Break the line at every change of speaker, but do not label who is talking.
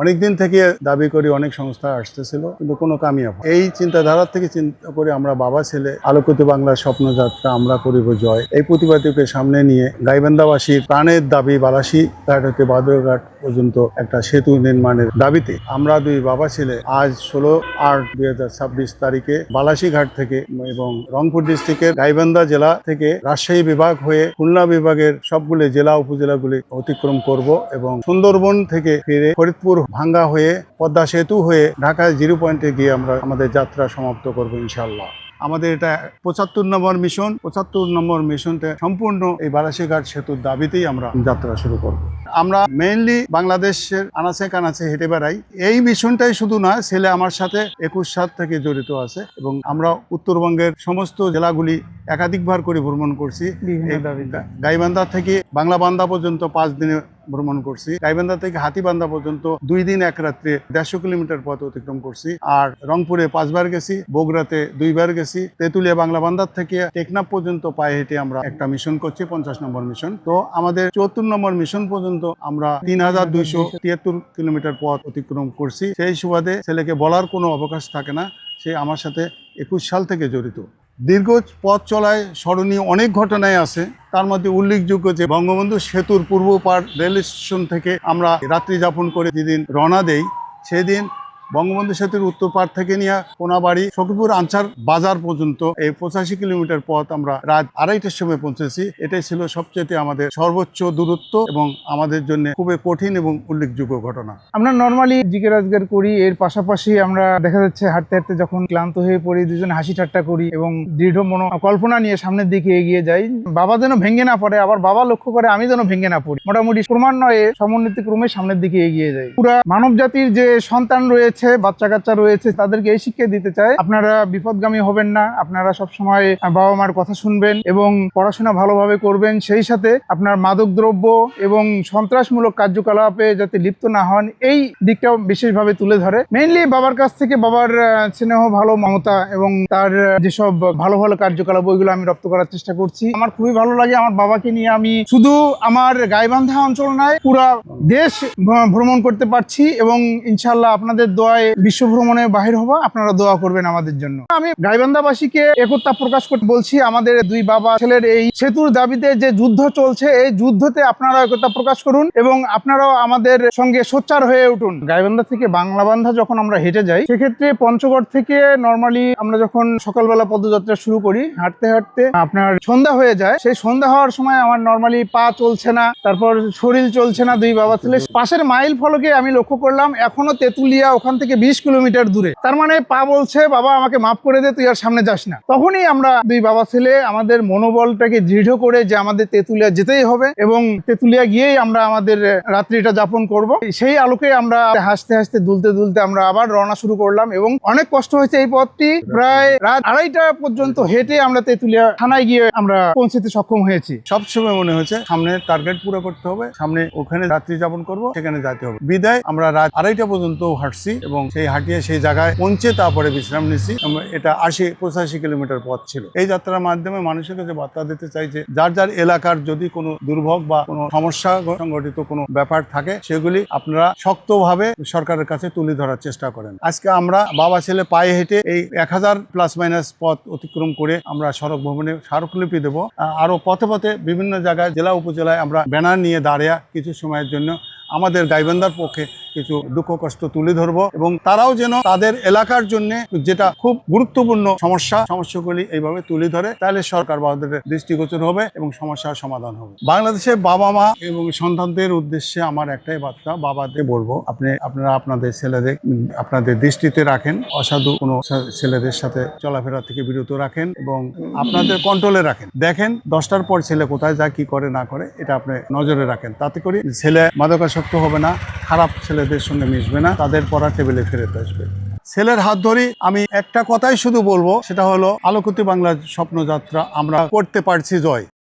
অনেকদিন থেকে দাবি করি, অনেক সংস্থা আসতেছিল, কিন্তু কোনো কামিয়াব হয়নি। এই চিন্তাধারা থেকে চিন্তা করে আমরা বাবা ছেলে আলোকিত বাংলার স্বপ্নযাত্রা আমরা করিব জয়, এই প্রতিবাদকে সামনে নিয়ে গাইবান্ধাবাসীর প্রাণের দাবি বালাসী ঘাট হতে বাদুরঘাট পর্যন্ত একটা সেতু নির্মাণের দাবিতে আমরা দুই বাবা ছেলে আজ 16/8/2026 তারিখে বালাসী ঘাট থেকে এবং রংপুর ডিস্ট্রিক্টের গাইবান্ধা জেলা থেকে রাজশাহী বিভাগ হয়ে খুলনা বিভাগের সবগুলো জেলা উপজেলাগুলি অতিক্রম করব এবং সুন্দরবন থেকে ফিরে ফরিদপুর ভাঙ্গা হয়ে পদ্মা সেতু হয়ে ঢাকা 0 পয়েন্টে গিয়ে আমরা আমাদের যাত্রা সমাপ্ত করব ইনশাআল্লাহ। আমাদের এটা 75 নম্বর মিশন। 75 নম্বর মিশনটা সম্পূর্ণ এই বালাসীঘাট সেতুর দাবিতেই আমরা যাত্রা শুরু করব। আমরা মেইনলি বাংলাদেশের আনাচে কানাচে হেঁটে বেড়াই। এই মিশনটাই শুধু না, ছেলে আমার সাথে 21 সাল থেকে জড়িত আছে এবং আমরা উত্তরবঙ্গের সমস্ত জেলাগুলি একাধিকবার করে ভ্রমণ করছি। গাইবান্ধা থেকে বাংলাবান্ধা পর্যন্ত 5 দিনে ভ্রমণ করছি। গাইবান্ধা থেকে হাতিবান্ধা পর্যন্ত 2 দিন 1 রাত্রে 150 কিলোমিটার পথ অতিক্রম করছি। আর রংপুরে 5 বার গেছি, বগুড়াতে 2 বার গেছি, তেঁতুলিয়া বাংলাবান্ধার থেকে টেকনাফ পর্যন্ত পায়ে হেঁটে আমরা একটা মিশন করছি, 50 নম্বর মিশন। তো আমাদের 74 নম্বর মিশন পর্যন্ত আমরা 3273 কিলোমিটার পথ অতিক্রম করছি। সেই সুবাদে ছেলেকে বলার কোনো অবকাশ থাকে না, সে আমার সাথে 21 সাল থেকে জড়িত। দীর্ঘ পথ চলায় স্মরণীয় অনেক ঘটনায় আছে। তার মধ্যে উল্লেখযোগ্য যে বঙ্গবন্ধু সেতুর পূর্ব পার রেল স্টেশন থেকে আমরা রাত্রি যাপন করে যেদিন রওনা দেই, সেদিন বঙ্গবন্ধু সেতুর উত্তর পার থেকে নিয়ে কোনাবাড়ি সখীপুর আনসার বাজার পর্যন্ত এই 85 কিলোমিটার পথ আমরা রাত 2:30টার সময় পৌঁছেছি। এটাই ছিল সবচেয়ে আমাদের সর্বোচ্চ দূরত্ব এবং আমাদের জন্য খুবই কঠিন এবং উল্লেখযোগ্য ঘটনা।
আমরা নর্মালি জিজ্ঞেস রাজগার করি, এর পাশাপাশি আমরা দেখা যাচ্ছে হাঁটতে হাঁটতে যখন ক্লান্ত হয়ে পড়ি দুজন হাসি ঠাট্টা করি এবং দৃঢ় কল্পনা নিয়ে সামনের দিকে এগিয়ে যাই। বাবা যেন ভেঙে না পড়ে, আবার বাবা লক্ষ্য করে আমি যেন ভেঙে না পড়ি। মোটামুটি ক্রমান্বয়ে সমন্বিত ক্রমে সামনের দিকে এগিয়ে যাই। পুরা মানব জাতির যে সন্তান রয়েছে, বাচ্চা কাচ্চা রয়েছে, তাদেরকে এই শিক্ষা দিতে চায় আপনারা বিপদগামী হবেন না, আপনারা সবসময় বাবা মার কথা শুনবেন এবং পড়াশোনা ভালোভাবে করবেন। সেই সাথে আপনার মাদক দ্রব্য এবং সন্ত্রাসমূলক কার্যকলাপে যাতে লিপ্ত না হন, এই দিকটাও বিশেষভাবে তুলে ধরে। মেইনলি বাবার কাছ থেকে বাবার স্নেহ, ভালো মমতা এবং তার যেসব ভালো ভালো কার্যকলাপ, ওইগুলো আমি রপ্ত করার চেষ্টা করছি। আমার খুবই ভালো লাগে আমার বাবাকে নিয়ে আমি শুধু আমার গাইবান্ধা অঞ্চল নয়, পুরা দেশ ভ্রমণ করতে পারছি এবং ইনশাল্লাহ আপনাদের দোয়ায় বিশ্ব ভ্রমণে বাহির হবো। আপনারা দোয়া করবেন আমাদের জন্য। আমি গাইবান্ধাবাসীকে একতা প্রকাশ করতে বলছি, আমাদের দুই বাবা ছেলের এই সেতুর দাবিতে যে যুদ্ধ চলছে, এই যুদ্ধতে আপনারা একতা প্রকাশ করুন এবং আপনারাও আমাদের সঙ্গে সোচ্চার হয়ে উঠুন। গাইবান্ধা থেকে বাংলাবান্ধা যখন আমরা হেঁটে যাই, সেক্ষেত্রে পঞ্চগড় থেকে নর্মালি আমরা যখন সকালবেলা পদযাত্রা শুরু করি, হাঁটতে হাঁটতে আপনার সন্ধ্যা হয়ে যায়। সেই সন্ধ্যা হওয়ার সময় আমার নর্মালি পা চলছে না, তারপর শরীর চলছে না। দুই বাবা ছেলে পাশের মাইল ফলকে আমি লক্ষ্য করলাম এখনো তেঁতুলিয়া ওখান থেকে 20 কিলোমিটার দূরে। তার মানে পা বলছে বাবা আমাকে মাফ করে দে, তুই আর সামনে যাস না। তখনই আমরা দুই বাবা ছেলে আমাদের মনোবলটাকে দৃঢ় করে যে আমাদের তেঁতুলিয়া যেতেই হবে এবং তেঁতুলিয়া গিয়েই আমরা আমাদের রাত্রিটা যাপন করব, সেই আলোকে আমরা হাসতে হাসতে দুলতে দুলতে আমরা আবার রওনা শুরু করলাম এবং অনেক কষ্ট হয়েছে। এই পথটি প্রায় রাত 2:30টা পর্যন্ত হেঁটে আমরা তেঁতুলিয়া থানায় গিয়ে আমরা পৌঁছতে সক্ষম হয়েছি।
সবসময় মনে হয়েছে সামনে টার্গেট পুরো করতে হবে, সামনে ওখানে রাত্রি যাপন করব, সেখানে যেতে হবে। বিদায় আমরা রাত 2:30টা পর্যন্ত হাঁটছি এবং সেই হাঁটিয়ে সেই জায়গায় পৌঁছে তারপরে বিশ্রাম নিচ্ছি। এটা 80-85 কিলোমিটার পথ ছিল। এই যাত্রার মাধ্যমে মানুষের কাছে বার্তা দিতে চাই যে যার যার এলাকার যদি কোনো দুর্ভোগ বা কোনো সমস্যা সংঘটিত কোনো ব্যাপার থাকে, সেগুলি আপনারা শক্তভাবে সরকারের কাছে তুলে ধরার চেষ্টা করেন। আজকে আমরা বাবা ছেলে পায়ে হেঁটে এই 1000± পথ অতিক্রম করে আমরা সড়ক ভবনে স্মারকলিপি দেব। আরো পথে পথে বিভিন্ন জায়গায় জেলা উপজেলায় আমরা ব্যানার নিয়ে দাঁড়িয়ে কিছু সময়ের জন্য আমাদের গাইবান্ধার পক্ষে কিছু দুঃখ কষ্ট তুলে ধরবো এবং তারাও যেন তাদের এলাকার জন্য যেটা খুব গুরুত্বপূর্ণ সমস্যাগুলি এইভাবে তুলে ধরে, তাহলে সরকার বাবাদের দৃষ্টিগোচর হবে এবং সমস্যার সমাধান হবে। বাংলাদেশের বাবা মা এবং সন্তানদের উদ্দেশ্যে আমার একটাই বার্তা, বাবাদের বলবো আপনারা আপনাদের ছেলেদের আপনাদের দৃষ্টিতে রাখেন, অসাধু কোনো ছেলেদের সাথে চলাফেরা থেকে বিরত রাখেন এবং আপনাদের কন্ট্রোলে রাখেন। দেখেন 10টার পর ছেলে কোথায় যায়, কি করে না করে, এটা আপনি নজরে রাখেন। তাতে করে ছেলে মাদকাসক্ত হবে না, খারাপ ছেলেদের সঙ্গে মিশবে না, তাদের পড়া টেবিলে ফেরত আসবে। ছেলের হাত ধরে আমি একটা কথাই শুধু বলবো, সেটা হলো আলোকিত বাংলার স্বপ্নযাত্রা আমরা করতে পারছি জয়।